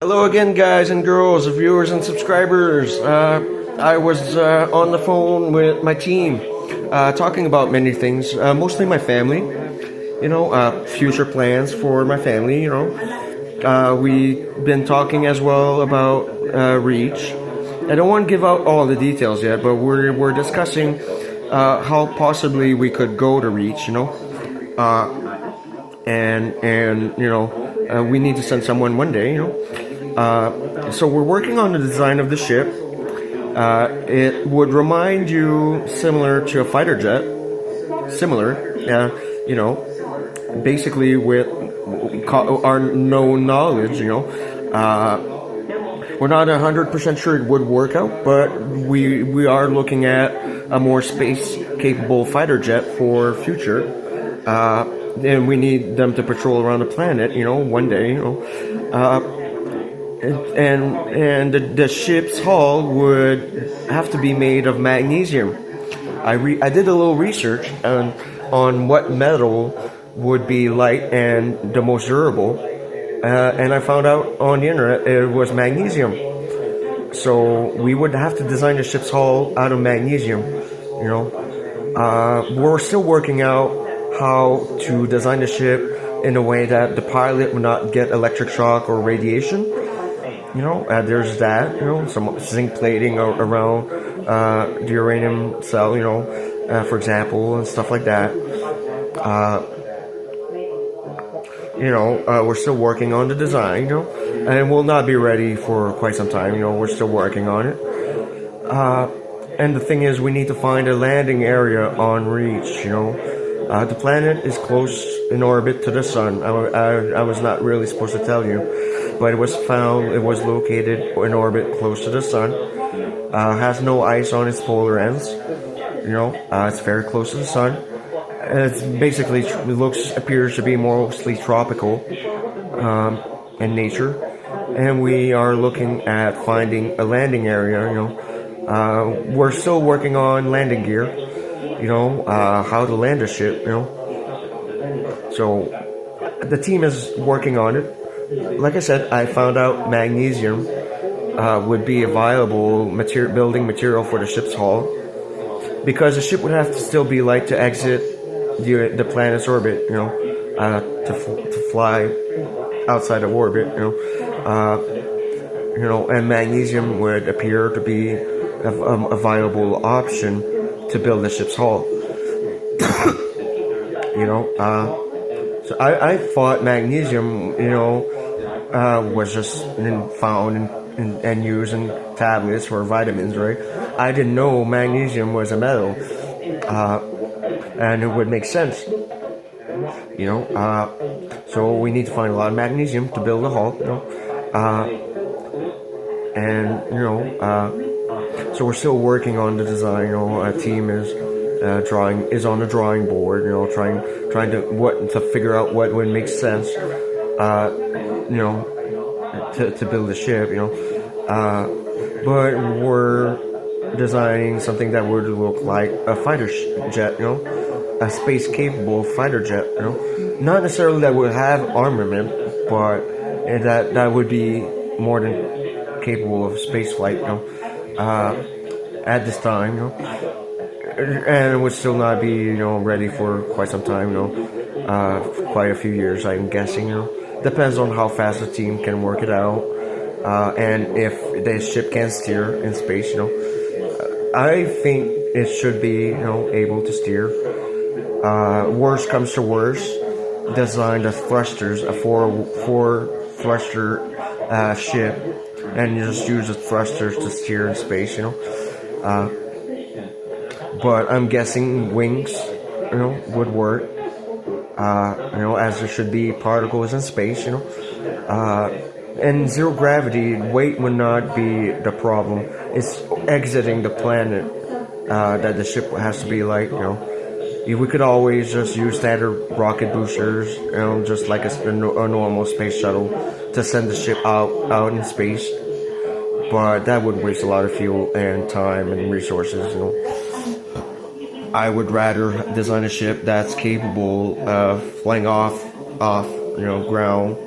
Hello again, guys and girls, viewers and subscribers. I was on the phone with my team, talking about many things, mostly my family. Future plans for my family. We've been talking as well about Reach. I don't want to give out all the details yet, but we're discussing how possibly we could go to Reach. We need to send someone one day. So we're working on the design of the ship. It would remind you similar to a fighter jet. Basically with our known knowledge, we're not 100% sure it would work out, but we are looking at a more space-capable fighter jet for future. And we need them to patrol around the planet, one day, and the ship's hull would have to be made of magnesium. I did a little research on what metal would be light and the most durable, and I found out on the internet it was magnesium. So we would have to design the ship's hull out of magnesium. We're still working out how to design the ship in a way that the pilot would not get electric shock or radiation. There's that, some zinc plating around the uranium cell, for example, and stuff like that. We're still working on the design, and we'll not be ready for quite some time, we're still working on it. And the thing is, we need to find a landing area on Reach, the planet is close in orbit to the sun. I was not really supposed to tell you, but it was located in orbit close to the sun. Has no ice on its polar ends. It's very close to the sun. It's basically appears to be mostly tropical in nature, and we are looking at finding a landing area. We're still working on landing gear. How to land a ship, So, the team is working on it. Like I said, I found out magnesium would be a viable building material for the ship's hull, because the ship would have to still be light to exit the planet's orbit, to fly outside of orbit, and magnesium would appear to be a viable option to build the ship's hull. So I thought magnesium, was just found and used in tablets for vitamins, right? I didn't know magnesium was a metal, and it would make sense, So we need to find a lot of magnesium to build the hull, So we're still working on the design. A team is on the drawing board. Trying to figure out what would make sense. To build a ship. But we're designing something that would look like a fighter jet. A space-capable fighter jet. Not necessarily that would have armament, but that would be more than capable of space flight. At this time, and it would still not be, ready for quite some time, quite a few years, I'm guessing, Depends on how fast the team can work it out, and if the ship can steer in space, I think it should be, able to steer. Worst comes to worst, design the thrusters, a four thruster ship, and you just use the thrusters to steer in space, But I'm guessing wings, would work, as there should be particles in space, And zero gravity, weight would not be the problem. It's exiting the planet, that the ship has to be like, We could always just use standard rocket boosters, just like a normal space shuttle, to send the ship out in space. But that would waste a lot of fuel and time and resources, I would rather design a ship that's capable of flying off ground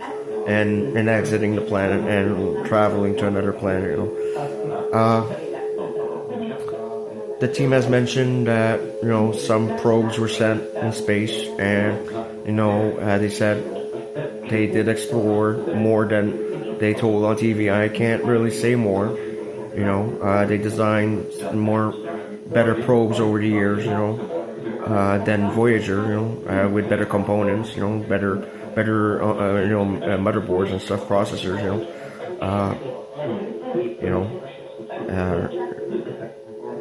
and exiting the planet and traveling to another planet. The team has mentioned that some probes were sent in space, and they said they did explore more than they told on TV. I can't really say more. They designed better probes over the years. Than Voyager. With better components. Better motherboards and stuff, processors.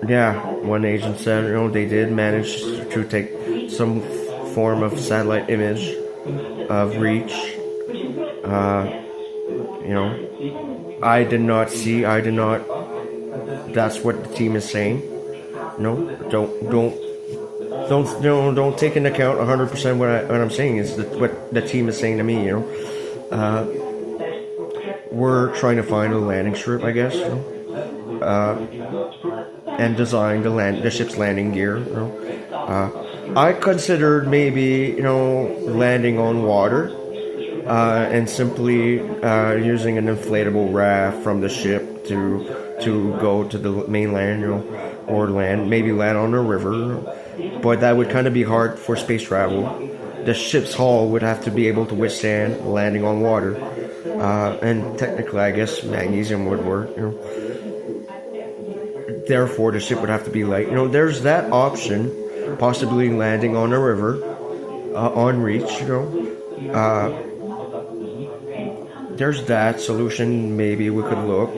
Yeah, one agent said, they did manage to take some form of satellite image of Reach. I did not. That's what the team is saying. Don't take into account 100% what I'm saying is what the team is saying to me. We're trying to find a landing strip, I guess. And design the ship's landing gear. I considered maybe landing on water, and simply using an inflatable raft from the ship to go to the mainland, or maybe land on a river. But that would kind of be hard for space travel. The ship's hull would have to be able to withstand landing on water, and technically, I guess magnesium would work. Therefore, the ship would have to be light. There's that option, possibly landing on a river, on Reach. There's that solution. Maybe we could look.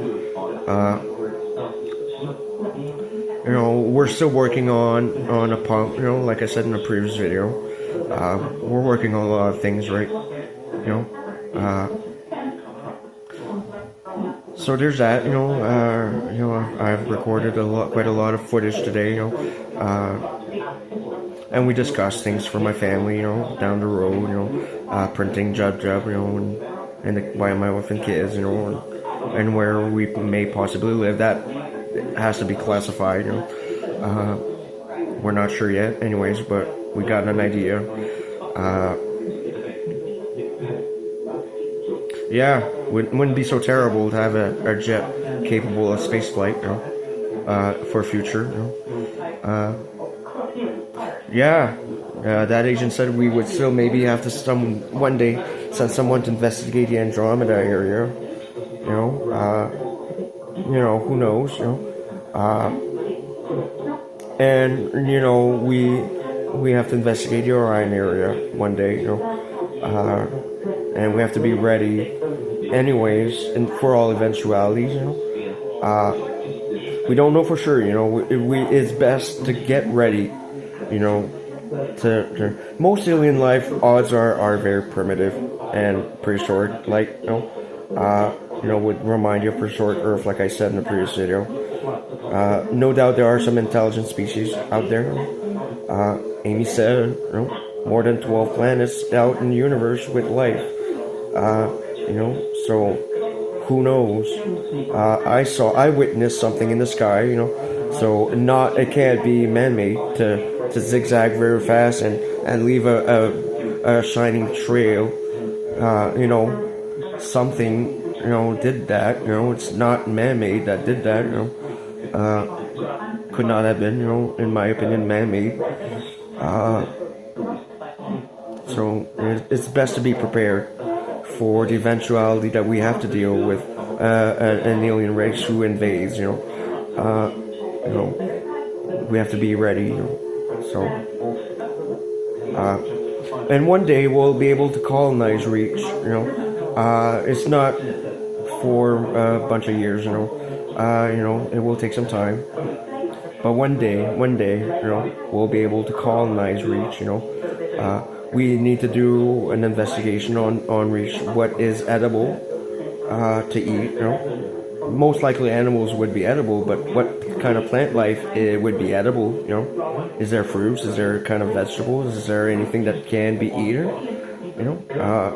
We're still working on a pump. Like I said in the previous video, we're working on a lot of things, right? So there's that. I've recorded quite a lot of footage today. And we discussed things for my family. Down the road. Printing Jub, and my wife and kids. And where we may possibly live. That has to be classified. We're not sure yet, anyways, but we got an idea. Yeah, wouldn't be so terrible to have a jet capable of space flight, for future. That agent said we would still maybe have to one day send someone to investigate the Andromeda area. Who knows? And we have to investigate the Orion area one day. And we have to be ready, anyways, and for all eventualities. We don't know for sure. It's best to get ready. To most alien life, odds are very primitive and prehistoric. Would remind you of prehistoric Earth, like I said in the previous video. No doubt there are some intelligent species out there. Amy said, more than 12 planets out in the universe with life. So who knows? I witnessed something in the sky, so it can't be man-made to zigzag very fast and leave a shining trail. Something, did that. It's not man-made that did that. Could not have been, in my opinion, man-made. So it's best to be prepared for the eventuality that we have to deal with an alien race who invades. We have to be ready. And one day we'll be able to colonize Reach. It's not for a bunch of years. It will take some time. But one day, we'll be able to colonize Reach. We need to do an investigation on Reach. What is edible to eat? Most likely animals would be edible, but what kind of plant life would be edible? Is there fruits? Is there kind of vegetables? Is there anything that can be eaten?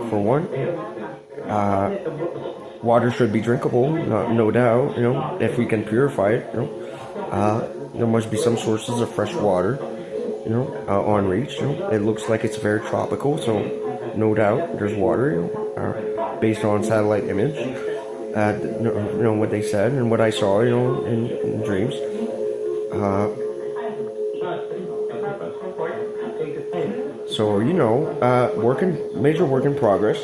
For one, water should be drinkable, no doubt. If we can purify it. There must be some sources of fresh water. On Reach. It looks like it's very tropical, so no doubt there's water. based on satellite image. What they said and what I saw, in dreams. So, major work in progress.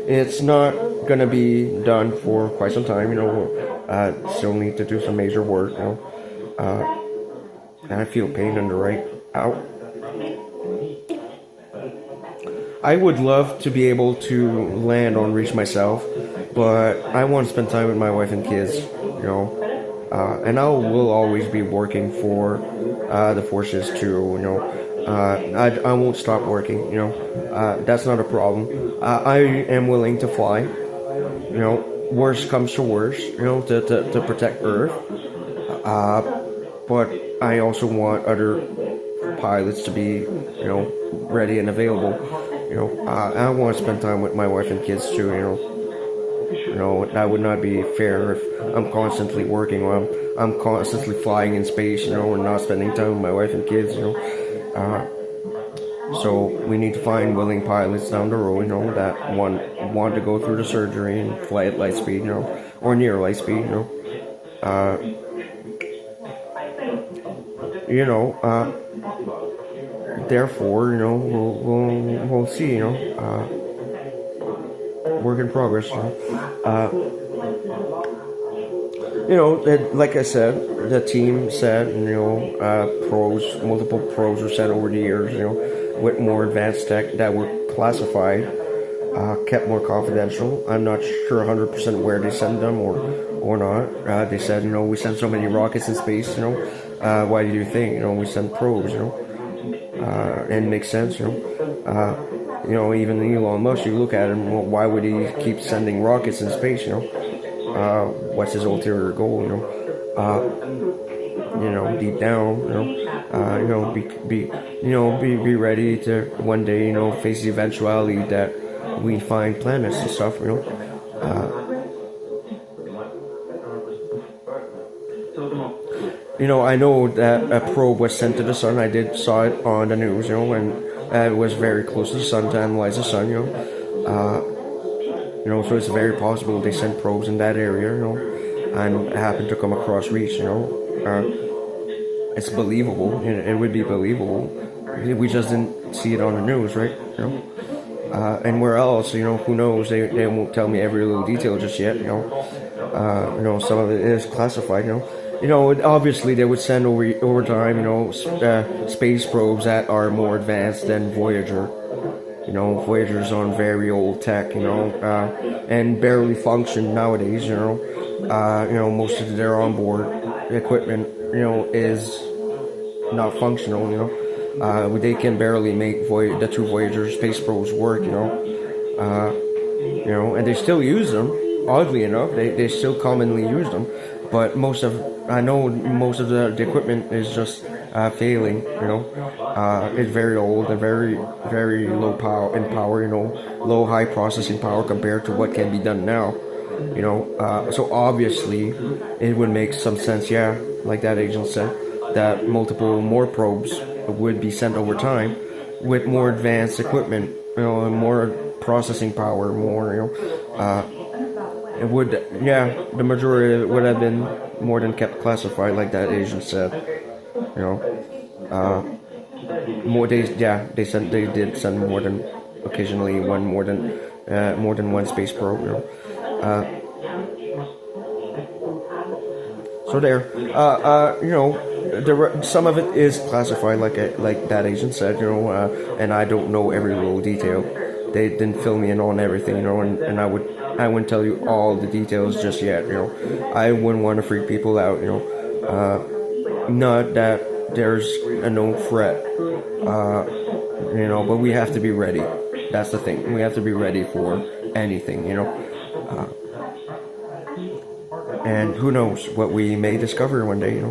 It's not gonna be done for quite some time. Still need to do some major work. And I feel pain in the right out. I would love to be able to land on Reach myself, but I want to spend time with my wife and kids. And I will always be working for the forces too. I won't stop working. That's not a problem. I am willing to fly. Worst comes to worst. To protect Earth. But I also want other pilots to be, ready and available. I want to spend time with my wife and kids too. That would not be fair if I'm constantly working or I'm constantly flying in space, and not spending time with my wife and kids, So we need to find willing pilots down the road, that want to go through the surgery and fly at light speed, or near light speed, Therefore, we'll see, work in progress, like I said, the team said, multiple pros were said over the years, with more advanced tech that were classified, kept more confidential. I'm not sure 100% where they send them or not. They said, we send so many rockets in space, why do you think, we send probes, and it makes sense, even Elon Musk, you look at him, well, why would he keep sending rockets in space, what's his ulterior goal, deep down, be ready to one day, face the eventuality that we find planets and stuff, I know that a probe was sent to the sun. I saw it on the news, and it was very close to the sun to analyze the sun, so it's very possible they sent probes in that area, and happened to come across Reach, it's believable. It would be believable. We just didn't see it on the news, right? And where else, who knows? They won't tell me every little detail just yet, some of it is classified, obviously they would send over time, space probes that are more advanced than Voyager. Voyager's on very old tech, and barely function nowadays, most of their onboard equipment, is not functional, they can barely make the two Voyager space probes work, and they still use them. Oddly enough, they still commonly use them, but I know most of the equipment is just failing. It's very old and very, very low power. Low high processing power compared to what can be done now. So obviously it would make some sense, like that agent said, that multiple more probes would be sent over time with more advanced equipment, and more processing power, more, it would, the majority of it would have been more than kept classified, like that agent said. More they did send more than occasionally more than one space probe. So there, some of it is classified, like that agent said, and I don't know every little detail. They didn't fill me in on everything, and I wouldn't tell you all the details just yet, I wouldn't want to freak people out, not that there's a known threat, but we have to be ready. That's the thing. We have to be ready for anything, and who knows what we may discover one day,